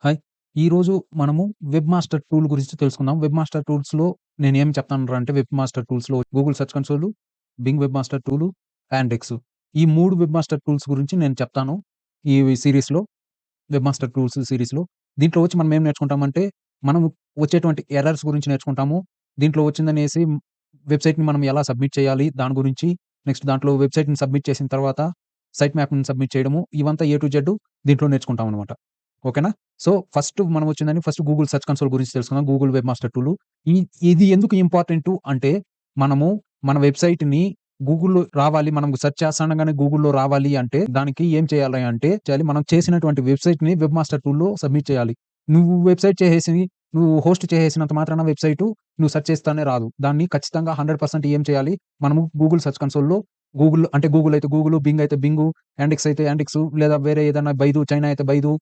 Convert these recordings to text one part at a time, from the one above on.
Hi! ఈరోజు మనము web master tool గురించి తెలుసుకుందాం. వెబ్ మాస్టర్ టూల్స్‌లో నేనేం చెప్తానురా అంటే వెబ్ మాస్టర్ టూల్స్‌లో Google search console, Bing webmaster tool, Yandex. ఈ 3 వెబ్ మాస్టర్ టూల్స్ గురించి నేను చెప్తాను. ఈ సీరీస్‌లో వెబ్ మాస్టర్ టూల్స్ సీరీస్‌లో. దీంట్లో వచ్చి మనం ఏం నేర్చుకుంటామంటే, మనము వచ్చేటువంటి ఎర్రర్స్ గురించి నేర్చుకుంటాము. దీంట్లో వచ్చిందనేసి వెబ్‌సైట్‌ని మనం ఎలా సబ్మిట్ చేయాలి దాని గురించి, నెక్స్ట్ దాంట్లో వెబ్‌సైట్‌ని సబ్మిట్ చేసిన తర్వాత సైట్ మ్యాప్‌ని సబ్మిట్ చేయడము, ఇవంతా ఏ టు జెడ్ దీంట్లో నేర్చుకుంటామనమాట. ఓకేనా? So, first Google search console గురించి తెలుసుకుందాం. Google webmaster tool. ఇ ఇది ఎందుకు ఇంపార్టెంటు అంటే, మనము మన వెబ్‌సైట్‌ని గూగుల్‌లో రావాలి. మనం సెర్చ్ చేస్తానంగానే గూగుల్‌లో రావాలి అంటే, దానికి ఏం చేయాలి అంటే, మనం చేసినటువంటి వెబ్‌సైట్‌ని వెబ్ మాస్టర్ టూల్‌లో సబ్మిట్ చేయాలి. నువ్వు వెబ్‌సైట్ చేసేసి, నువ్వు హోస్ట్ చేసేసినంత మాత్రాన వెబ్‌సైటు నువ్వు సెర్చ్ చేస్తానే రాదు. దాన్ని ఖచ్చితంగా 100% ఏం చేయాలి, మనము గూగుల్ సెర్చ్ కన్సోల్‌లో గూగుల్ అయితే గూగులు, బింగ్ అయితే బింగు, యాండెక్స్ అయితే యాండెక్సు లేదా వేరే ఏదైనా బైదు, చైనా అయితే బైదు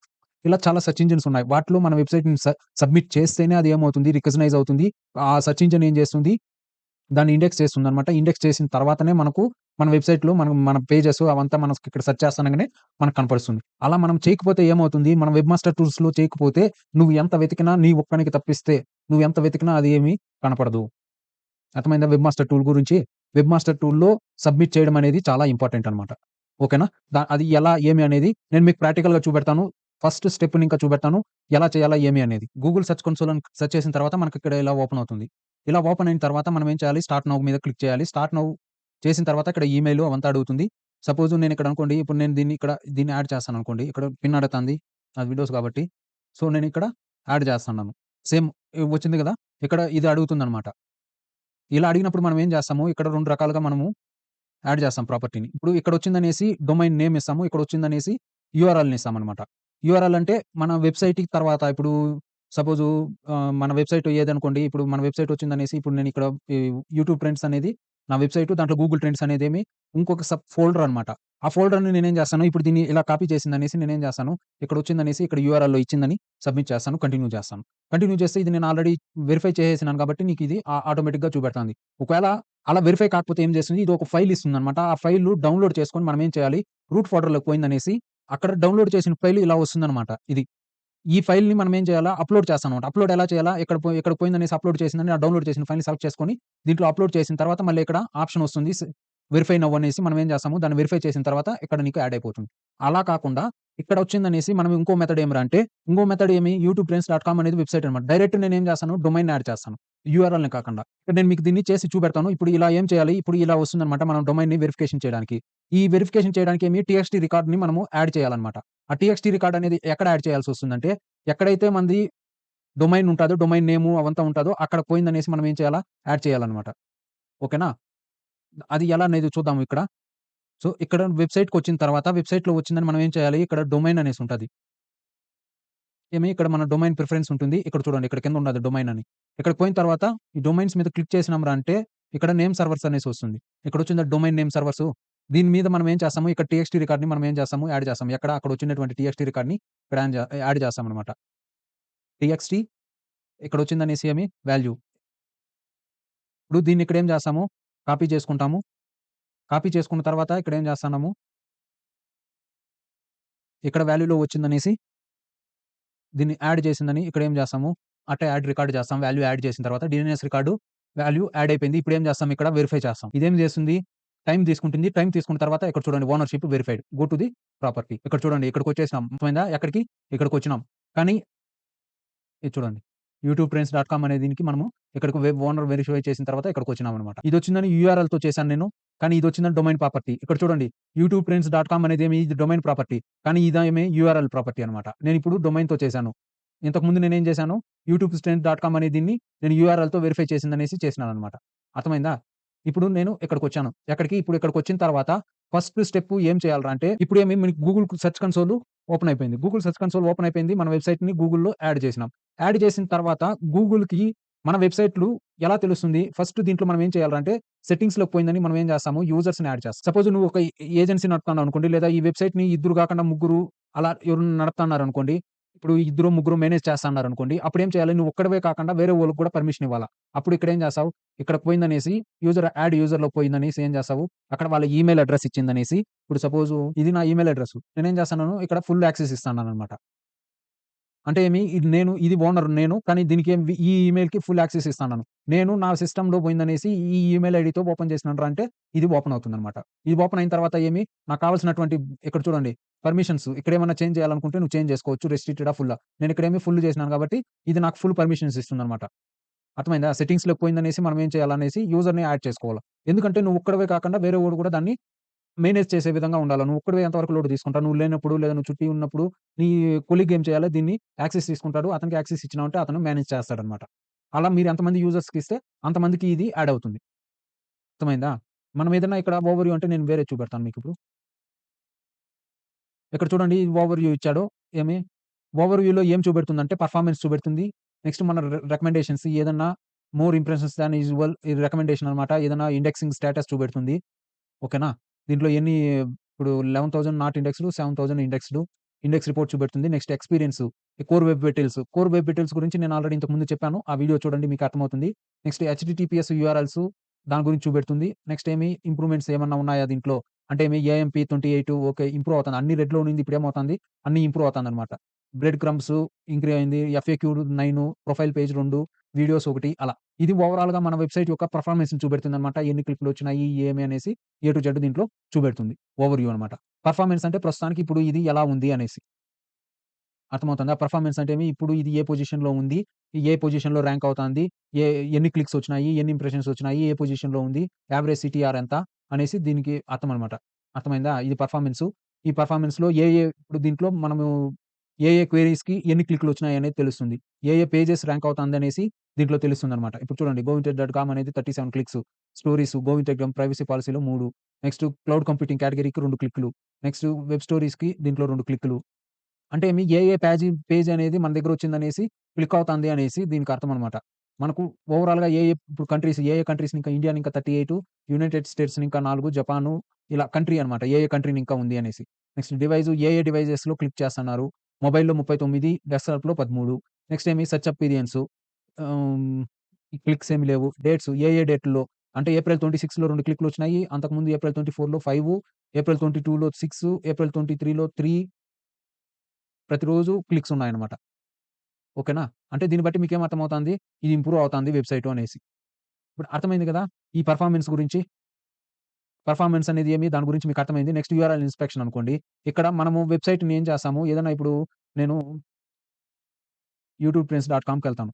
ఇలా చాలా సెర్చ్ ఇంజిన్స్ ఉన్నాయి. వాటిలో మన వెబ్‌సైట్‌ని సబ్మిట్ చేస్తేనే అది ఏమవుతుంది రికగ్నైజ్ అవుతుంది. ఆ సెర్చ్ ఇంజిన్ ఏం చేస్తుంది, దాన్ని ఇండెక్స్ చేస్తుందనమాట. ఇండెక్స్ చేసిన తర్వాతనే మన వెబ్‌సైట్‌లో మన పేజెస్ అవంతా మనకి ఇక్కడ సెర్చ్ చేస్తానంగానే మనకు కనపడుస్తుంది. అలా మనం చేయకపోతే ఏమవుతుంది, మనం వెబ్ మాస్టర్ టూల్స్‌లో చేయకపోతే నువ్వు ఎంత వెతికినా నీ ఒక్కనికి తప్పిస్తే నువ్వెంత వెతికినా అది ఏమి కనపడదు. అర్థమైందా? వెబ్ మాస్టర్ టూల్ గురించి. వెబ్ మాస్టర్ టూల్‌లో సబ్మిట్ చేయడం అనేది చాలా ఇంపార్టెంట్ అనమాట. ఓకేనా? అది ఎలా, ఏమి అనేది నేను మీకు ప్రాక్టికల్‌గా చూపెడతాను. ఫస్ట్ స్టెప్‌ని ఇంకా చూపెడతాను. ఎలా చేయాలా, ఏమి అనేది. గూగుల్ సెర్చ్ కన్సోల్ అని సెర్చ్ చేసిన తర్వాత మనకిక్కడ ఇలా ఓపెన్ అవుతుంది. ఇలా ఓపెన్ అయిన తర్వాత మనం ఏం చేయాలి, స్టార్ట్ నౌ మీద క్లిక్ చేయాలి. స్టార్ట్ నౌ చేసిన తర్వాత ఇక్కడ ఈమెయిల్ అవంతా అడుగుతుంది. సపోజ్ నేనిక్కడ అనుకోండి, ఇప్పుడు నేను దీన్ని యాడ్ చేస్తాననుకోండి. ఇక్కడ పిన్ అడుగుతాంది. అది విండోస్ కాబట్టి. సో, నేనిక్కడ యాడ్ చేస్తన్నాను. సేమ్ వచ్చింది గదా! ఇక్కడ ఇది అడుగుతుందనమాట. ఇలా అడిగినప్పుడు మనం ఏం చేస్తాము, ఇక్కడ 2 రకాలుగా మనము యాడ్ చేస్తాం ప్రాపర్టీని. ఇప్పుడు ఇక్కడొచ్చిందనేసి డొమైన్ నేమ్ ఇస్తాము. ఇక్కడొచ్చిందనేసి యూఆర్ఎల్‌ని ఇస్తామనమాట. యూఆర్ఎల్ అంటే మన వెబ్‌సైట్‌కి తర్వాత ఇప్పుడు సపోజు మన వెబ్‌సైట్ ఏదనుకోండి, ఇప్పుడు మన వెబ్‌సైట్ వచ్చిందనేసి ఇప్పుడు నేనిక్కడ ఈ యూట్యూబ్ ట్రెండ్స్ అనేది నా వెబ్‌సైటు, దాంట్లో గూగుల్ ట్రెండ్స్ అనేదేమి ఇంకొక సబ్ ఫోల్డర్ అనమాట. ఆ ఫోల్డర్‌ని నేనేం చేస్తాను, ఇప్పుడు దీన్ని ఇలా కాపీ చేసిందనేసి నేనేం చేస్తాను, ఇక్కడొచ్చిందనేసి ఇక్కడ యూఆర్ఎల్‌లో ఇచ్చిందని సబ్మిట్ చేస్తాను. కంటిన్యూ చేస్తాను. కంటిన్యూ చేస్తే ఇది నేను ఆల్రెడీ వెరిఫై చేసేసినాను కాబట్టి నీకిది ఆటోమేటిక్‌గా చూపెడతాంది. ఒకవేళ అలా వెరిఫై కాకపోతే ఏం చేస్తుంది, ఇది ఒక ఫైల్ ఇస్తుందనమాట. ఆ ఫైలు డౌన్‌లోడ్ చేసుకొని మనం ఏం చేయాలి, రూట్ ఫోల్డర్‌లోకి పోయిందనేసి అక్కడ డౌన్‌లోడ్ చేసిన ఫైల్ ఇలా వస్తుందనమాట ఇది. ఈ ఫైల్‌ని మనం ఏం చేయాలా, అప్‌లోడ్ చేస్తామనమాట. అప్‌లోడ్ ఎలా చేయాలా, ఎక్కడికి పోయిందనేసి అప్‌లోడ్ చేసిందని ఆ డౌన్‌లోడ్ చేసిన ఫైల్‌ని సెలెక్ట్ చేసుకొని, దీంట్లో అప్‌లోడ్ చేసిన తర్వాత మళ్ళీ ఇక్కడ ఆప్షన్ వస్తుంది. వెరిఫై నౌ అనేసి మనం ఏం చేస్తాము, దాన్ని వెరిఫై చేసిన తర్వాత ఇక్కడ నీకు యాడ్ అయిపోతుంది. అలా కాకుండా ఇక్కడ వచ్చిందనేసి మనం ఇంకో మెథడ్ ఏమిరా అంటే, ఇంకో మెథడ్ ఏమి యూట్యూబ్‌ట్రెండ్స్.కామ్ అనేది వెబ్‌సైట్ అనమాట. డైరెక్ట్ నేనేం చేస్తాను, డొమైన్ యాడ్ చేస్తాను. యూఆర్ఎల్‌ని కాకుండా. ఇక్కడ నేను మీకు దీన్ని చేసి చూపెడతాను. ఇప్పుడు ఇలా ఏం చేయాలి, ఇప్పుడు ఇలా వస్తుందనమాట మనం డొమైన్‌ని వెరిఫికేషన్ చేయడానికి. ఈ వెరిఫికేషన్ చేయడానికి టీఎక్స్‌టీ రికార్డ్‌ని మనము యాడ్ చేయాలనమాట. ఆ టీఎక్స్‌టీ రికార్డ్ అనేది ఎక్కడ యాడ్ చేయాల్సొస్తుందంటే, ఎక్కడైతే మనది డొమైన్ ఉంటాదో, డొమైన్ నేము అవంతా ఉంటాదో అక్కడ పోయిందనేసి మనం ఏం చేయాలా, యాడ్ చేయాలనమాట. ఓకేనా? అది ఎలా అనేది చూద్దాము ఇక్కడ. సో, ఇక్కడ వెబ్‌సైట్‌కొచ్చిన తర్వాత వెబ్‌సైట్‌లో వచ్చిందని మనం ఏం చేయాలి, ఇక్కడ డొమైన్ అనేసి ఉంటది. ఇక్కడ మన డొమైన్ ప్రిఫరెన్స్ ఉంటుంది. ఇక్కడ చూడండి, ఇక్కడ కింద ఉన్నది డొమైన్ అని. ఇక్కడికి పోయిన తర్వాత ఈ డొమైన్స్ మీద క్లిక్ చేసినాంరా అంటే ఇక్కడ నేమ్ సర్వర్స్ అనేసి వస్తుంది. ఇక్కడొచ్చిందా డొమైన్ నేమ్ సర్వర్సు. దీని మీద మనం ఏం చేస్తాము, ఇక్కడ టీఎక్స్‌టీ రికార్డ్‌ని మనం ఏం చేస్తాము, యాడ్ చేస్తాము. ఎక్కడ అక్కడ వచ్చినటువంటి టీఎక్స్‌టీ రికార్డ్‌ని ఇక్కడ యాడ్ చేస్తామనమాట. టీఎక్స్‌టీ ఇక్కడొచ్చిందనేసి వాల్యూ. ఇప్పుడు దీన్ని ఇక్కడేం చేస్తాము, కాపీ చేసుకుంటాము. కాపీ చేసుకున్న తర్వాత ఇక్కడేం చేస్తన్నాము, ఇక్కడ వాల్యూలో వచ్చిందనేసి దీన్ని యాడ్ చేసిందని ఇక్కడేం చేస్తాము, అట్టే యాడ్ రికార్డ్ చేస్తాం. వాల్యూ యాడ్ చేసిన తర్వాత డీఎన్ఎస్ రికార్డు వాల్యూ యాడ్ అయిపోయింది. ఇప్పుడేం చేస్తాం, ఇక్కడ వెరిఫై చేస్తాం. ఇదేం చేస్తుంది, టైమ్ తీసుకుంటుంది. టైమ్ తీసుకున్న తర్వాత ఇక్కడ చూడండి, ownership verified. Go to the property. ఇక్కడ చూడండి, ఇక్కడికొచ్చేసాం. అర్థమైందా? ఎక్కడికి? ఇక్కడికొచ్చినాం. కానీ ఇది చూడండి. యూట్యూబ్ ట్రెండ్స్.కామ్ అనే దీనికి మనము ఇక్కడికి ఓనర్ వెరిఫై చేసిన తర్వాత ఇక్కడికొచ్చినామనమాట. ఇదొచ్చిందని యూఆర్ఎల్‌తో చేశాను నేను. కానీ ఇదొచ్చిందని డొమైన్ ప్రాపర్టీ. ఇక్కడ చూడండి, యూట్యూబ్ ట్రెండ్స్.కామ్ అనేదేమి ఇది డొమైన్ ప్రాపర్టీ. కానీ ఇదేమి యూఆర్ఎల్ ప్రాపర్టీ అనమాట. నేనిప్పుడు డొమైన్‌తో చేశాను. ఇంతకుముందు నేనేం చేశాను, యూట్యూబ్ ట్రెండ్స్.కామ్ అనే దీన్ని నేను యూఆర్ఎల్‌తో వెరిఫై చేసిందనేసి చేసినాననమాట. అర్థమైందా? ఇప్పుడు నేను ఇక్కడికొచ్చాను. ఎక్కడికి? ఇప్పుడు ఇక్కడికొచ్చిన తర్వాత ఫస్ట్ స్టెప్ ఏం చేయాలిరా అంటే, ఇప్పుడేమి మనకి గూగుల్ సెర్చ్ కన్సోల్ ఓపెన్ అయిపోయింది. గూగుల్ సెర్చ్ కన్సోల్ ఓపెన్ అయిపోయింది. మన వెబ్‌సైట్‌ని గూగుల్‌లో యాడ్ చేసినాం. యాడ్ చేసిన తర్వాత గూగుల్‌కి మన వెబ్‌సైట్‌లు ఎలా తెలుస్తుంది? ఫస్ట్ దీంట్లో మనం ఏం చేయాలంటే, సెట్టింగ్స్‌లోకి పోయిందని మనం ఏం చేస్తాము, యూజర్స్‌ని యాడ్ చేస్తాం. సపోజ్ నువ్వు ఒక ఏజెన్సీ నడుపుతున్నావనుకోండి, లేదా ఈ వెబ్‌సైట్‌ని ఇద్దరు కాకుండా ముగ్గురు అలా ఎవరైనా నడుపుతున్నారనుకోండి. ఇప్పుడు ఇద్దరో, ముగ్గురో మేనేజ్ చేస్తన్నారనుకోండి. అప్పుడేం చేయాలి, నువ్వు ఒక్కడివే కాకుండా వేరే వోళ్ళకి కూడా పర్మిషన్ ఇవ్వాలా. అప్పుడు ఇక్కడేం చేస్తావు, ఇక్కడికి పోయిందనేసి యూజర్‌లోకి పోయిందనేసి ఏం చేస్తావు, అక్కడ వాళ్ళ ఈమెయిల్ అడ్రెస్ ఇచ్చిందనేసి ఇప్పుడు సపోజు ఇది నా ఈమెయిల్ అడ్రెస్. నేనేం చేస్తన్నాను, ఇక్కడ ఫుల్ యాక్సెస్ ఇస్తన్నాననమాట. అంటే ఇది ఓనర్ నేను. కానీ ఈ ఈమెయిల్‌కి ఫుల్ యాక్సెస్ ఇస్తాన్నాను. నేను నా సిస్టమ్‌లో పోయిందనేసి ఈ ఈమెయిల్ ఐడీతో ఓపెన్ చేసినానురా అంటే ఇది ఓపెన్ అవుతుందనమాట. ఇది ఓపెన్ అయిన తర్వాత నాకు కావాల్సినటువంటి ఇక్కడ చూడండి పర్మిషన్స్ ఇక్కడేమన్నా చేంజ్ చేయాలనుకుంటే నువ్వు చేంజ్ చేసుకోవచ్చు. రెస్ట్రిక్టెడా, ఫుల్లా. నేనిక్కడేమి ఫుల్ చేసినాను కాబట్టి ఇది నాకు ఫుల్ పర్మిషన్స్ ఇస్తుందనమాట. అర్థమైందా? సెట్టింగ్స్‌లోకి పోయిందనేసి మనం ఏం చేయాలనేసి యూజర్‌ని యాడ్ చేసుకోవాల. ఎందుకంటే నువ్వు ఒక్కడివే కాకుండా వేరే వాడు కూడా దాన్ని మేనేజ్ చేసే విధంగా ఉండాల. నువ్వు ఒక్కడివే ఎంతవరకు లోడ్ తీసుకుంటావు? నువ్వు లేనప్పుడు లేదా నువ్వు చుట్టి ఉన్నప్పుడు నీ కొలీగ్ ఏం చేయాలి? దీన్ని యాక్సెస్ తీసుకుంటాడు. అతనికి యాక్సెస్ ఇచ్చినావంటే అతను మేనేజ్ చేస్తాడనమాట. అలా మీరు ఎంతమంది యూజర్స్‌కి ఇస్తే అంతమందికి ఇది యాడ్ అవుతుంది. అర్థమైందా? మనం ఏదన్నా ఇక్కడ ఓవర్‌వ్యూ అంటే నేను వేరేది చూపెడతాను మీకిప్పుడు. ఇక్కడ చూడండి ఓవర్‌వ్యూ ఇచ్చాడు. ఏమి ఓవర్‌వ్యూలో ఏం చూపెడుతుందంటే పెర్ఫార్మన్స్ చూపెడుతుంది. నెక్స్ట్ మన రికమెండేషన్స్ ఏదన్నా మోర్ ఇంప్రెషన్స్ థాన్ యూజువల్ ఇది రికమెండేషన్ అనమాట. ఏదన్నా ఇండెక్సింగ్ స్టేటస్ చూపెడుతుంది. ఓకేనా? దీంట్లో ఇప్పుడు 11,000 not indexed, 7,000 indexed. Index report చూపెడుతుంది. Next experience, core web vitals. Core web vitals గురించి నేను ఆల్రెడీ ఇంతకు ముందు చెప్పాను. ఆ వీడియో చూడండి మీకు అర్థమవుతుంది. నెక్స్ట్ హెచ్‌టిటిపిఎస్ యూఆర్ఎల్స్ దాని గురించి చూపెడుతుంది. నెక్స్ట్ ఇంప్రూవ్‌మెంట్స్ ఏమన్నా ఉన్నాయా దీంట్లో? అంటే ఏఎంపీ 28 ఓకే. ఇంప్రూవ్ అవుతుంది. అన్ని రెడ్‌లో ఉన్నింది ఇప్పుడేమవుతుంది? అన్నీ ఇంప్రూవ్ అవుతుందన్నమాట. బ్రెడ్ క్రమ్స్ ఇంక్రీజ్ అయింది. ఎఫ్ఏక్యూ 9, ప్రొఫైల్ పేజ్ 2, వీడియోస్ 1 అలా. ఇది ఓవరాల్‌గా మన వెబ్‌సైట్ యొక్క పెర్ఫార్మన్స్‌ని చూపెడుతుందన్నమాట. ఎన్ని క్లిక్‌లొచ్చినాయి, ఏమి అనేసి ఏ టు జెడ్ దీంట్లో చూపెడుతుంది. ఓవర్‌వ్యూ అనమాట. పెర్ఫార్మన్స్ అంటే ప్రస్తుతానికి ఇప్పుడు ఇది ఎలా ఉంది అనేసి. అర్థమవుతుందా? పెర్ఫార్మన్స్ అంటే ఇప్పుడు ఇది ఏ పొజిషన్‌లో ఉంది? ఏ పొజిషన్‌లో ర్యాంక్ అవుతాంది? ఏ ఎన్ని క్లిక్స్ వచ్చినాయి? ఎన్ని ఇంప్రెషన్స్ వచ్చినాయి? ఏ పొజిషన్‌లో ఉంది? యావరేజ్ సిటీఆర్ ఎంత? అనేసి దీనికి అర్థం అనమాట. అర్థమైందా? ఇది పెర్ఫార్మన్సు. ఈ పెర్ఫార్మన్స్‌లో ఇప్పుడు దీంట్లో మనము ఏ క్వెరీస్‌కి ఎన్ని క్లిక్‌లొచ్చినాయి అనేది తెలుస్తుంది. పేజెస్ ర్యాంక్ అవుతాందనేసి దీంట్లో తెలుస్తుందనమాట. ఇప్పుడు చూడండి గోవింటెక్.కామ్ అనేది 37 క్లిక్స్. స్టోరీస్ గోవింటెక్ ప్రైవసీ పాలిసీలో 3. నెక్స్ట్ క్లౌడ్ కంప్యూటింగ్ కేటగరీకి 2 క్లిక్‌లు. నెక్స్ట్ వెబ్ స్టోరీస్‌కి దీంట్లో 2 క్లిక్‌లు. అంటే పేజ్ అనేది మన దగ్గరొచ్చిందనేసి క్లిక్ అవుతాంది అనేసి దీనికి అర్థమనమాట. మనకు ఓవరాల్‌గా ఇప్పుడు కంట్రీస్‌ని ఇంకా ఇండియాని ఇంకా 38, యునైటెడ్ స్టేట్స్‌ని ఇంకా 4, జపాను ఇలా కంట్రీ అనమాట. కంట్రీని ఇంకా ఉంది అనేసి. నెక్స్ట్ డివైజెస్‌లో క్లిక్ చేస్తన్నారు. మొబైల్‌లో 39, డెస్క్‌టాప్‌లో 13. నెక్స్ట్ సెర్చ్ అపీరియన్స్ ఆహ్, క్లిక్స్ ఏమి లేవు. డేట్స్ డేట్‌ల్లో అంటే ఏప్రిల్ 26లో 2 క్లిక్‌లొచ్చినాయి. అంతకుముందు ఏప్రిల్ 24లో 5, ఏప్రిల్ 22లో 6, ఏప్రిల్ 23లో 3 ప్రతిరోజు క్లిక్స్ ఉన్నాయన్నమాట. ఓకేనా? అంటే దీన్ని బట్టి మీకేం అర్థమవుతాంది? ఇది ఇంప్రూవ్ అవుతాంది వెబ్‌సైటు అనేసి. ఇప్పుడు అర్థమైంది గదా! ఈ పెర్ఫార్మన్స్ గురించి. పెర్ఫార్మన్స్ అనేది దాని గురించి మీకు అర్థమైంది. నెక్స్ట్ యూఆర్ఎల్ ఇన్స్‌పెక్షన్ అనుకోండి. ఇక్కడ మనము వెబ్‌సైట్‌ని ఏం చేస్తాము? ఏదైనా ఇప్పుడు నేను youtubeprints.comకెళ్తాను.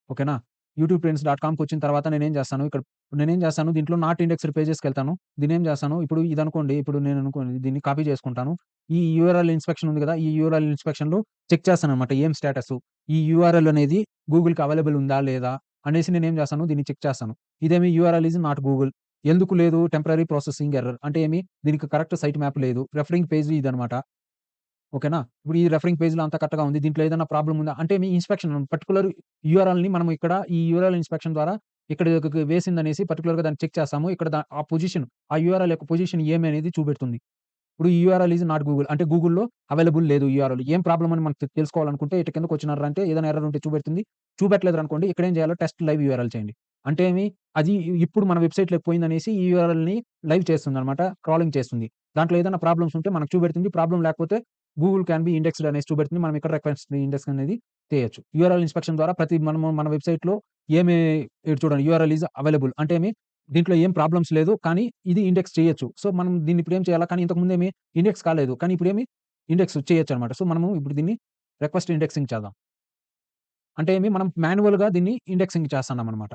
ఓకేనా? youtubeprints.comకొచ్చిన తర్వాత నేనేం చేస్తాను దీంట్లో నాట్ ఇండెక్స్డ్ పేజెస్‌కెళ్తాను. దీన్నేం చేస్తాను ఇప్పుడు ఇదనుకోండి. ఇప్పుడు నేననుకోండి దీన్ని కాపీ చేసుకుంటాను. ఈ యూఆర్ఎల్ ఇన్స్‌పెక్షన్ ఉంది గదా! ఈ యూఆర్ఎల్ ఇన్స్‌పెక్షన్‌లో చెక్ చేస్తాననమాట. ఏం స్టేటసు? ఈ యూఆర్ఎల్ అనేది గూగుల్‌కి అవైలబుల్ ఉందా? లేదా? అనేసి నేనేం చేస్తాను దీన్ని చెక్ చేస్తాను. URL is not Google. ఎందుకు లేదు? Temporary processing error. అంటే దీనికి కరెక్ట్ సైట్ మ్యాప్ లేదు. రెఫరింగ్ పేజ్ ఇదనమాట. ఓకేనా? ఇప్పుడు ఈ రెఫరింగ్ పేజ్‌లో అంతా కరెక్ట్‌గా ఉంది. దీంట్లో ఏదైనా ప్రాబ్లమ్ ఉందా? అంటే మీ ఇన్స్‌పెక్షన్ పర్టిక్యులర్ యూఆర్ఎల్‌ని మనం ఇక్కడ ఈ యూఆర్ఎల్ ఇన్స్‌పెక్షన్ ద్వారా ఇక్కడ వేసిందనేసి పర్టిక్యులర్‌గా దాన్ని చెక్ చేస్తాము. ఇక్కడ ఆ పొజిషన్ ఆ యూఆర్ఎల్ యొక్క పొజిషన్ అనేది చూపెడుతుంది. ఇప్పుడు ఈ యూఆర్ఎల్ ఈస్ నాట్ గూగుల్. అంటే గూగుల్‌లో అవైలబుల్ లేదు యూఆర్ఎల్. ఏం ప్రాబ్లమ్ అని మనం తెలుసుకోవాలనుకుంటే ఇటు కిందకొచ్చినారంటే ఏదైనా ఎర్రర్ ఉంటే చూపెడుతుంది. చూపెట్టలేదనుకోండి ఇక్కడేం చేయాలో టెస్ట్ లైవ్ యూఆర్ఎల్ చేయండి. అంటే అది ఇప్పుడు మన వెబ్‌సైట్‌లోకి పోయిందనేసి ఈ యూఆర్ఎల్‌ని లైవ్ చేస్తుందనమాట. క్రాలింగ్ చేస్తుంది. దాంట్లో ఏదైనా ప్రాబ్లమ్స్ ఉంటే మనకు చూపెడుతుంది. ప్రాబ్లమ్ లేకపోతే గూగుల్ క్యాన్ బి ఇండెక్స్డ్ అనేసి చూపెడుతుంది. మనం ఇక్కడ రిక్వెస్ట్ ఇండెక్స్ అనేది చేయొచ్చు. యూఆర్ఎల్ ఇన్స్‌పెక్షన్ ద్వారా మన వెబ్‌సైట్‌లో ఏమి ఇటు చూడండి యూఆర్ఎల్ ఈస్ అవైలబుల్ అంటే దీంట్లో ఏం ప్రాబ్లమ్స్ లేదు. కానీ ఇది ఇండెక్స్ చేయొచ్చు. సో, మనం దీన్ని ఇప్పుడేం చేయాలా? కానీ ఇంతకు ముందేమి ఇండెక్స్ కాలేదు. కానీ ఇప్పుడేమి ఇండెక్స్ చేయొచ్చనమాట. సో, మనము ఇప్పుడు దీన్ని రిక్వెస్ట్ ఇండెక్సింగ్ చేద్దాం. అంటే మనం మాన్యువల్‌గా దీన్ని ఇండెక్సింగ్ చేస్తన్నామనమాట.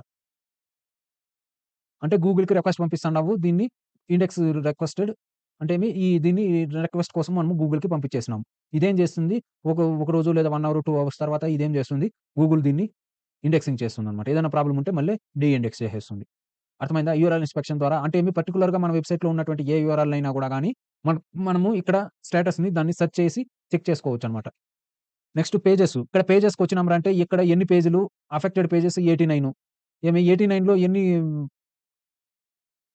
అంటే గూగుల్‌కి రిక్వెస్ట్ పంపిస్తన్నావు. దీన్ని ఇండెక్స్ రిక్వెస్టెడ్ అంటే దీన్ని రిక్వెస్ట్ కోసం మనము గూగుల్‌కి పంపించేసినాం. ఇదేం చేస్తుంది? ఒక రోజు లేదా 1 అవర్, 2 అవర్స్ తర్వాత ఇదేం చేస్తుంది? గూగుల్ దీన్ని ఇండెక్సింగ్ చేస్తుందనమాట. ఏదైనా ప్రాబ్లమ్ ఉంటే మళ్ళీ ఇండెక్స్ చేసేస్తుంది. అర్థమైందా? యూఆర్ఎల్ ఇన్స్‌పెక్షన్ ద్వారా అంటే పర్టిక్యులర్‌గా మన వెబ్‌సైట్‌లో ఉన్నటువంటి ఏ యూఆర్ఎల్ అయినా గూడా గాని మనము ఇక్కడ స్టేటస్‌ని దాన్ని సెర్చ్ చేసి చెక్ చేసుకోవచ్చనమాట. Next pages. ఇక్కడ పేజెస్‌కొచ్చినాంరా అంటే ఇక్కడ ఎన్ని పేజీలు అఫెక్టెడ్ పేజెస్ 89 89లో ఎన్ని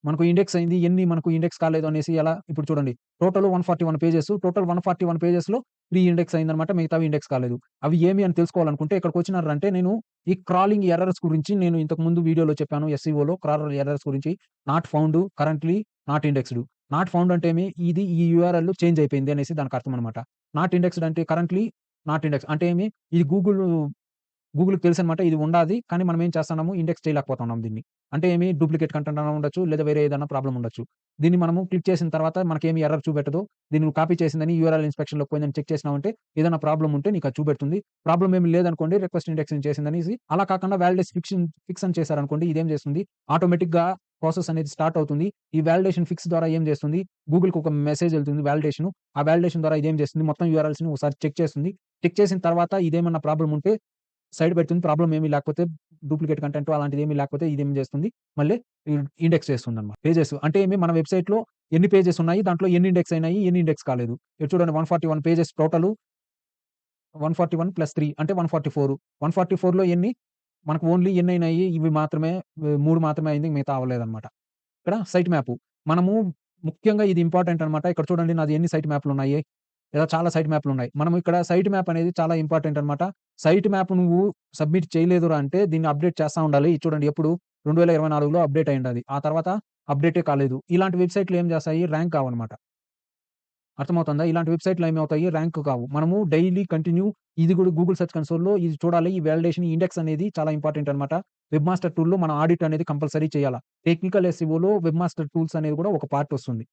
మనకు ఇండెక్స్ అయింది. ఎన్ని మనకు ఇండెక్స్ కాలేదు అనేసి ఎలా ఇప్పుడు చూడండి. Total 141 pages. టోటల్ 141 పేజెస్‌లో 3 ఇండెక్స్ అయిందన్నమాట. మిగతావి ఇండెక్స్ కాలేదు. అవి ఏమి అని తెలుసుకోవాలనుకుంటే ఇక్కడికొచ్చినారంటే నేను ఈ క్రాలింగ్ ఎర్రర్స్ గురించి నేను ఇంతకు ముందు వీడియోలో చెప్పాను. ఎస్‌సిఓలో క్రాల్ ఎర్రర్స్ గురించి not found, currently not indexed. Not found అంటే ఈ యూఆర్ఎల్ చేంజ్ అయిపోయింది అనేసి దానికి అర్థం అన్నమాట. నాట్ ఇండెక్స్‌డ్ అంటే కరెంట్‌లీ నాట్ ఇండెక్స్ అంటే ఏమి ఇది గూగుల్‌కి తెలుసనమాట. ఇది ఉండాది. కానీ మనం ఏం చేస్తున్నాము ఇండెక్స్ చేయలేకపోతున్నాం దీన్ని. అంటే ఏమి డూప్లికేట్ కంటెంట్ అన్నా ఉండొచ్చు. లేదా వేరే ఏదైనా ప్రాబ్లమ్ ఉండొచ్చు. దీన్ని మనము క్లిక్ చేసిన తర్వాత మనకేమి ఎర్రర్ చూపెట్టదు. దీన్ని నువ్వు కాపీ చేసిందని యూఆర్ఎల్ ఇన్స్‌పెక్షన్‌లోకి పోయిందని చెక్ చేసినావంటే ఏదైనా ప్రాబ్లమ్ ఉంటే నీకది చూపెడుతుంది. ప్రాబ్లమ్ ఏమి లేదనుకోండి రిక్వెస్ట్ ఇండెక్సింగ్ చేసిందనేసి అలా కాకుండా వాలిడేషన్ ఫిక్స్ అని చేశారనుకోండి ఇదేం చేస్తుంది ఆటోమేటిక్‌గా ప్రాసెస్ అనేది స్టార్ట్ అవుతుంది. ఈ వాలిడేషన్ ఫిక్స్ ద్వారా ఏం చేస్తుంది గూగుల్‌కి ఒక మెసేజ్ ఎళ్తుంది వాలిడేషను. ఆ వాలిడేషన్ ద్వారా ఇదేం చేస్తుంది మొత్తం యూఆర్ఎల్స్‌ని ఒకసారి చెక్ చేస్తుంది. చెక్ చేసిన తర్వాత ఇదేమన్నా ప్రాబ్లమ్ ఉంటే సైడ్ పెడుతుంది. ప్రాబ్లమ్ ఏమి లేకపోతే డూప్లికేట్ కంటెంట్ అలాంటిదేమీ లేకపోతే ఇదేం చేస్తుంది మళ్ళీ ఇండెక్స్ చేస్తుందన్నమాట. పేజెస్ అంటే ఏమి మన వెబ్‌సైట్‌లో ఎన్ని పేజెస్ ఉన్నాయి, దాంట్లో ఎన్ని ఇండెక్స్ అయినాయి, ఎన్ని ఇండెక్స్ కాలేదు. ఇక్కడ చూడండి 141 పేజెస్ టోటలు 141 + 3 అంటే 144. 144లో ఎన్ని మనకు ఓన్లీ ఎన్నయినాయి ఇవి మాత్రమే 3 మాత్రమే అయింది. మిగతా అవ్వలేదన్నమాట. ఇక్కడ సైట్ మ్యాప్. మనము ముఖ్యంగా ఇది ఇంపార్టెంట్ అన్నమాట. ఇక్కడ చూడండి నాది ఎన్ని సైట్ మ్యాప్‌లున్నాయి. ఇలా చాలా సైట్ మ్యాప్‌లున్నాయి. మనం ఇక్కడ సైట్ మ్యాప్ అనేది చాలా ఇంపార్టెంట్ అన్నమాట. సైట్ మ్యాప్ నువ్వు సబ్మిట్ చేయలేదురా అంటే దీన్ని అప్‌డేట్ చేస్తా ఉండాలి. ఇది చూడండి ఎప్పుడు 2024లో అప్‌డేట్ అయ్యుండాది. ఆ తర్వాత అప్‌డేటే కాలేదు. ఇలాంటి వెబ్‌సైట్‌లు ఏం చేస్తాయి ర్యాంక్ కావన్నమాట. అర్థమవుతుందా? ఇలాంటి వెబ్‌సైట్‌లు ఏమవుతాయి ర్యాంక్ కావు. మనము డైలీ కంటిన్యూ ఇది కూడా గూగుల్ సెర్చ్ కన్సోల్‌లో ఇది చూడాలి. ఈ వాలిడేషన్ ఇండెక్స్ అనేది చాలా ఇంపార్టెంట్ అన్నమాట. వెబ్ మాస్టర్ టూల్‌లో మనం ఆడిట్ అనేది కంపల్సరీ చేయాల. టెక్నికల్ ఎస్‌ఈఓలో వెబ్ మాస్టర్ టూల్స్ అనేది కూడా ఒక పార్ట్ వస్తుంది.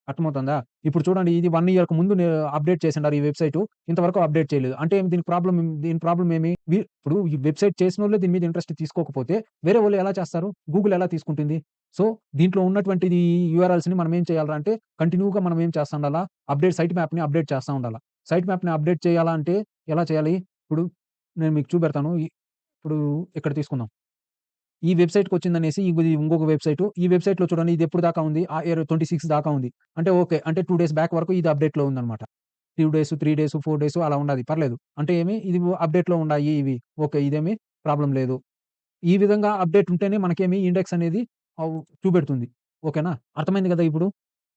అర్థమవుతుందా? ఇప్పుడు చూడండి ఇది 1 ఇయర్‌కి ముందు అప్‌డేట్ చేసుండారు ఈ వెబ్‌సైటు. ఇంతవరకు అప్‌డేట్ చేయలేదు. అంటే దీని ప్రాబ్లమ్ ఏమి? ఇప్పుడు ఈ వెబ్‌సైట్ చేసినోళ్ళే దీని మీద ఇంట్రెస్ట్ తీసుకోకపోతే వేరే వోళ్ళు ఎలా చేస్తారు? గూగుల్ ఎలా తీసుకుంటుంది? సో, దీంట్లో ఉన్నటువంటిది యూఆర్ఎల్స్‌ని మనం ఏం చేయాలిరా అంటే కంటిన్యూ‌గా మనం ఏం చేస్తా ఉండాలా? సైట్ మ్యాప్‌ని అప్‌డేట్ చేస్తా ఉండాల. సైట్ మ్యాప్‌ని అప్‌డేట్ చేయాలా అంటే ఎలా చేయాలి? ఇప్పుడు నేను మీకు చూపెడతాను. ఇప్పుడు ఇక్కడ తీసుకుందాం. ఈ వెబ్‌సైట్‌కొచ్చిందనేసి ఇది ఇంకొక వెబ్‌సైటు. ఈ వెబ్‌సైట్‌లో చూడండి ఇది ఎప్పుడు దాకా ఉంది? ఆ ఇయర్ 26 దాకా ఉంది. అంటే ఓకే. అంటే 2 డేస్ బ్యాక్ వరకు ఇది అప్‌డేట్‌లో ఉందన్నమాట. 2 డేస్, 3 డేస్, 4 డేస్ అలా ఉండాది. పర్లేదు. అంటే ఇది అప్‌డేట్‌లో ఉండాయి ఇవి. ఓకే. ఇదేమి ప్రాబ్లమ్ లేదు. ఈ విధంగా అప్‌డేట్ ఉంటేనే మనకేమి ఇండెక్స్ అనేది చూపెడుతుంది. ఓకేనా? అర్థమైంది గదా! ఇప్పుడు.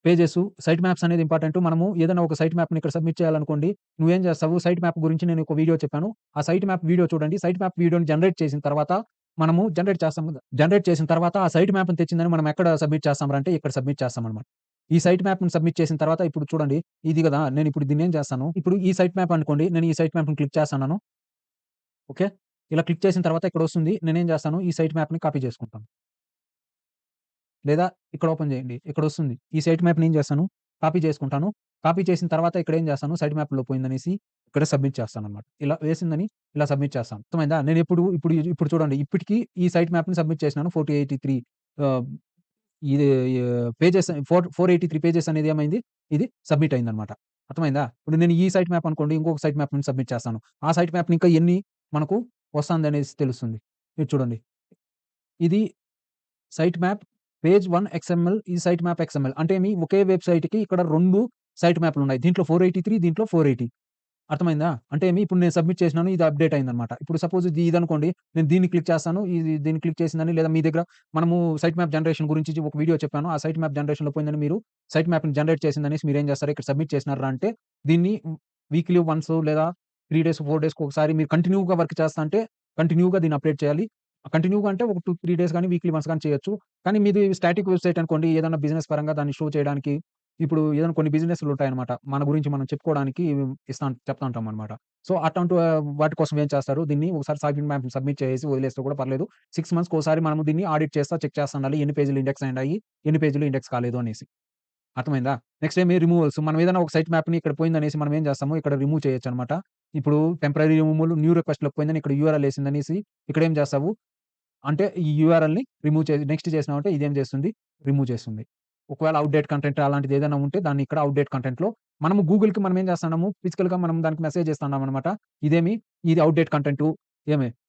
పేజెసు, సైట్ మ్యాప్స్ అనేది ఇంపార్టెంట్. మనము ఏదైనా ఒక సైట్ మ్యాప్‌ని ఇక్కడ సబ్మిట్ చేయాలనుకోండి. నువ్వేం చేస్తావు? సైట్ మ్యాప్ గురించి నేను ఒక వీడియో చెప్పాను. ఆ సైట్ మ్యాప్ వీడియో చూడండి. సైట్ మ్యాప్ వీడియోని జనరేట్ చేసిన తర్వాత మనము జనరేట్ చేస్తాం గదా! జనరేట్ చేసిన తర్వాత ఆ సైట్ మ్యాప్‌ని తెచ్చిందని మనం ఎక్కడ సబ్మిట్ చేస్తాంరా అంటే ఇక్కడ సబ్మిట్ చేస్తామనమాట. ఈ సైట్ మ్యాప్‌ని సబ్మిట్ చేసిన తర్వాత ఇప్పుడు చూడండి. ఇది గదా! నేనిప్పుడు దీన్నేం చేస్తాను? ఇప్పుడు ఈ సైట్ మ్యాప్ అనుకోండి. నేను ఈ సైట్ మ్యాప్‌ని క్లిక్ చేస్తన్నాను. ఓకే. ఇలా క్లిక్ చేసిన తర్వాత ఇక్కడొస్తుంది. నేనేం చేస్తాను? ఈ సైట్ మ్యాప్‌ని కాపీ చేసుకుంటాను. లేదా ఇక్కడ ఓపెన్ చేయండి. ఇక్కడొస్తుంది. ఈ సైట్ మ్యాప్‌ని ఏం చేస్తాను? కాపీ చేసుకుంటాను. కాపీ చేసిన తర్వాత ఇక్కడేం చేస్తాను? సైట్ మ్యాప్‌లో పోయిందనేసి ఇక్కడ సబ్మిట్ చేస్తాననమాట. ఇలా వేసిందని ఇలా సబ్మిట్ చేస్తాను. అర్థమైందా? ఇప్పుడు చూడండి ఇప్పటికి ఈ సైట్ మ్యాప్‌ని సబ్మిట్ చేసినాను. 483 ఆహ్, ఇది పేజెస్ 483 పేజెస్ అనేది ఏమైంది? ఇది సబ్మిట్ అయిందనమాట. అర్థమైందా? ఇప్పుడు నేను ఈ సైట్ మ్యాప్ అనుకోండి. ఇంకొక సైట్ మ్యాప్‌ని సబ్మిట్ చేస్తాను. ఆ సైట్ మ్యాప్‌ని ఇంకా ఎన్ని మనకు వస్తాందనేసి తెలుస్తుంది. ఇది చూడండి. ఇది సైట్ మ్యాప్ పేజ్ 1 ఎక్స్ఎంఎల్ ఇది సైట్ మ్యాప్ ఎక్స్ఎంఎల్. అంటే ఒకే వెబ్‌సైట్‌కి ఇక్కడ 2 సైట్ మ్యాప్‌లున్నాయి. దీంట్లో 483 దీంట్లో 480 అర్థమైందా? అంటే ఇప్పుడు నేను సబ్మిట్ చేసినాను. ఇది అప్‌డేట్ అయిందన్నమాట. ఇప్పుడు సపోజ్ ఇదనుకోండి. నేను దీన్ని క్లిక్ చేస్తాను. దీన్ని క్లిక్ చేసిందని లేదా మీ దగ్గర మనము సైట్ మ్యాప్ జనరేషన్ గురించి ఒక వీడియో చెప్పాను. ఆ సైట్ మ్యాప్ జనరేషన్‌లో పోయిందని మీరు సైట్ మ్యాప్‌ని జనరేట్ చేసిందనేసి మీరేం చేస్తారు? ఇక్కడ సబ్మిట్ చేసినార్రా అంటే దీన్ని వీక్లీ వన్స్ లేదా 3 డేస్, 4 డేస్‌కి ఒకసారి మీరు కంటిన్యూ‌గా వర్క్ చేస్తా అంటే కంటిన్యూ‌గా దీన్ని అప్‌డేట్ చేయాలి. కంటిన్యూ‌గా అంటే ఒక 2, 3 డేస్ గాని, వీక్లీ వన్స్ గాని చేయొచ్చు. కానీ మీది స్టాటిక్ వెబ్‌సైట్ అనుకోండి. ఏదైనా బిజినెస్ పరంగా దాన్ని షో చేయడానికి ఇప్పుడు ఏదైనా కొన్ని బిజినెస్‌లుంటాయన్నమాట. మన గురించి మనం చెప్పుకోవడానికి చెప్తా ఉంటామన్నమాట. సో, అట్లాంటి వాటి కోసం ఏం చేస్తారు? దీన్ని ఒకసారి సైట్ మ్యాప్ సబ్మిట్ చేసేసి వదిలేస్తే కూడా పర్లేదు. 6 మంత్స్‌కోసారి మనము దీన్ని ఆడిట్ చేస్తా, చెక్ చేస్తా ఉండాలి. ఎన్ని పేజీలు ఇండెక్స్ అయ్యాయి, ఎన్ని పేజీలు ఇండెక్స్ కాలేదు అనేసి. అర్థమైందా? Next removals. మనం ఏదైనా ఒక సైట్ మ్యాప్‌ని ఇక్కడ పోయిందనేసి మనం ఏం చేస్తాము? ఇక్కడ రిమూవ్ చేయొచ్చన్నమాట. ఇప్పుడు టెంపరరీ రిమూవల్, న్యూ రిక్వెస్ట్‌లోకి పోయిందని ఇక్కడ యూఆర్ఎల్ ఏసిందనేసి ఇక్కడేం చేస్తావు? అంటే ఈ యూఆర్ఎల్‌ని రిమూవ్ నెక్స్ట్ చేసినావంటే ఇదేం చేస్తుంది? రిమూవ్ చేస్తుంది. ఒకవేళ ఔట్‌డేట్ కంటెంట్ అలాంటిది ఏదైనా ఉంటే దాన్ని ఇక్కడ ఔట్‌డేట్ కంటెంట్‌లో మనము గూగుల్‌కి మనం ఏం చేస్తున్నాము? ఫిజికల్‌గా మనం దానికి మెసేజ్ ఇస్తున్నామనమాట. ఇదేమి ఇది ఔట్‌డేట్ కంటెంటు.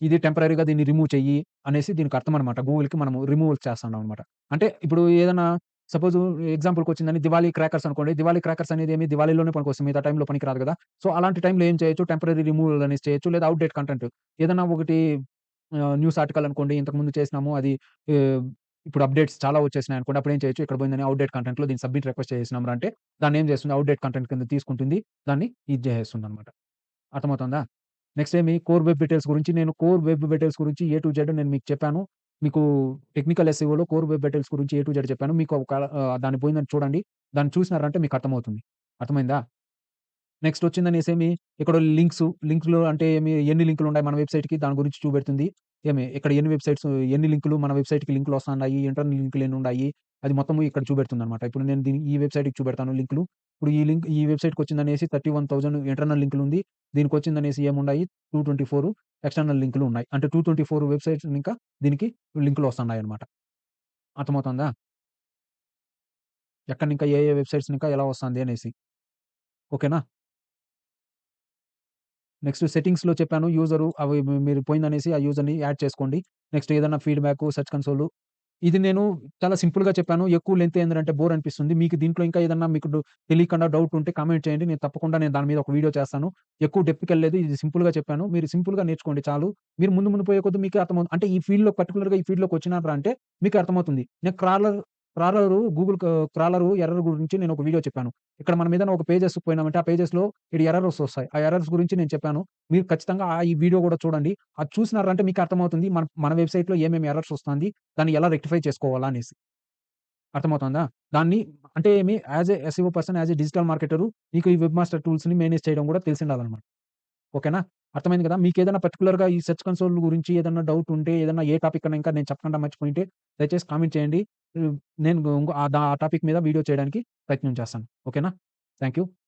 ఇది టెంపరరీగా దీన్ని రిమూవ్ చెయ్యి అనేసి దీనికి అర్థమనమాట. గూగుల్‌కి మనము రిమూవల్ చేస్తున్నామనమాట. అంటే ఇప్పుడు ఏదైనా సపోజ్ ఎగ్జాంపుల్‌కొచ్చిందని దివాళీ క్రాకర్స్ అనుకోండి. దివాళీ క్రాకర్స్ అనేది దివాళీలోనే పనికొస్తుంది. మిగతా టైంలో పనికిరాదు కదా! సో, అలాంటి టైంలో ఏం చేయొచ్చు? టెంపరరీ రిమూవల్ అనేసి చేయొచ్చు. లేదా ఔట్‌డేట్ కంటెంట్ ఏదన్నా ఒకటి న్యూస్ ఆర్టికల్ అనుకోండి. ఇంతకుముందు చేసినాము. అది ఆహ్, ఇప్పుడు అప్‌డేట్స్ చాలా వచ్చేసినాయనుకోండి. అప్పుడేం చేయొచ్చు? ఇక్కడ పోయిందని ఔట్‌డేట్ కంటెంట్‌లో దీన్ని సబ్మిట్ రిక్వెస్ట్ చేసేసినాంరా అంటే దాన్నేం చేస్తుంది? ఔట్‌డేట్ కంటెంట్ కింద తీసుకుంటుంది. దాన్ని ఇది చేసేస్తుందనమాట. అర్థమవుతుందా? నెక్స్ట్ కోర్ వెబ్ డీటెయిల్స్ గురించి కోర్ వెబ్ డీటెయిల్స్ గురించి ఏ టు జెడ్ నేను మీకు చెప్పాను. మీకు టెక్నికల్ ఎస్‌ఈఓలో కోర్ వెబ్ డీటెయిల్స్ గురించి ఏ టు జెడ్ చెప్పాను. మీకు దాన్ని పోయిందని చూడండి. దాన్ని చూసినారంటే మీకు అర్థమవుతుంది. అర్థమైందా? నెక్స్ట్ వచ్చిందనేసేమి ఇక్కడ లింక్స్‌లో అంటే ఎన్ని లింకులున్నాయి మన వెబ్‌సైట్‌కి దాని గురించి చూపెడుతుంది. ఇక్కడ ఎన్ని లింకులు మన వెబ్‌సైట్‌కి లింకులొస్తున్నాయి, ఇంటర్నల్ లింకులు ఎన్నుండాయి, అది మొత్తము ఇక్కడ చూపెడుతుందనమాట. ఇప్పుడు నేను ఈ వెబ్‌సైట్‌కి చూపెడతాను లింకులు. ఇప్పుడు ఈ వెబ్‌సైట్‌కొచ్చిందనేసి 31,000 ఇంటర్నల్ లింకులుంది. దీనికొచ్చిందనేసి ఏముండాయి 224 ఎక్స్‌టర్నల్ లింకులు ఉన్నాయి. అంటే 224 వెబ్‌సైట్స్ ఇంకా దీనికి లింకులొస్తున్నాయన్నమాట. అర్థమవుతుందా? ఎక్కడనింకా ఏ వెబ్‌సైట్స్ ఇంకా ఎలా వస్తాంది అనేసి. ఓకేనా? నెక్స్ట్ సెట్టింగ్స్‌లో చెప్పాను. అవి మీరు పోయిందనేసి ఆ యూజర్‌ని యాడ్ చేసుకోండి. నెక్స్ట్ ఏదన్నా ఫీడ్‌బ్యాకు, సెర్చ్ కన్సోల్ ఇది నేను చాలా సింపుల్‌గా చెప్పాను. ఎక్కువ లెంత్ అయిందంటే బోర్ అనిపిస్తుంది. మీకు దీంట్లో ఇంకా ఏదన్నా మీకు తెలియకుండా డౌట్ ఉంటే కామెంట్ చేయండి. నేను దాని మీద ఒక వీడియో చేస్తాను. ఎక్కువ డెప్త్‌కెళ్ళలేదు. ఇది సింపుల్‌గా చెప్పాను. మీరు సింపుల్‌గా నేర్చుకోండి చాలు. మీరు ముందు ముందు పోయే కొద్దీ మీకే అర్థమవుతుంది. అంటే ఈ ఫీల్డ్‌లోకి వచ్చినార్రా అంటే మీకు అర్థమవుతుంది. నేను క్రాలరు ఎర్రర్ గురించి నేను ఒక వీడియో చెప్పాను. ఇక్కడ మనం ఏదైనా ఒక పేజెస్ పోయినామంటే ఆ పేజెస్‌లో ఈడ ఎర్రర్స్ వస్తాయి. ఆ ఎర్రర్స్ గురించి నేను చెప్పాను. మీరు ఖచ్చితంగా ఈ వీడియో గూడా చూడండి. అది చూసినారంటే మీకు అర్థమవుతుంది. మన మన వెబ్‌సైట్‌లో ఏమేమి ఎర్రర్స్ వస్తాంది. దాన్ని ఎలా రెక్టిఫై చేసుకోవాలా అనేసి. అర్థమవుతుందా? దాన్ని అంటే as a SEO person, as a digital marketer మీకు ఈ వెబ్ మాస్టర్ టూల్స్‌ని మేనేజ్ చేయడం గూడా తెలిసుండాలనమాట. ఓకేనా? అర్థమైంది కదా! మీకేదైనా పర్టిక్యులర్‌గా ఈ సెర్చ్ కన్సోల్ గురించి ఏదన్నా డౌట్ ఉంటే, ఏదన్నా ఏ టాపిక్ అన్నా ఇంకా నేను చెప్పకుండా మర్చిపోయుంటే దయచేసి కామెంట్ చేయండి. హ్మ్. నేను ఆ టాపిక్ మీద వీడియో చేయడానికి ప్రయత్నం చేస్తాను. ఓకేనా? Thank you.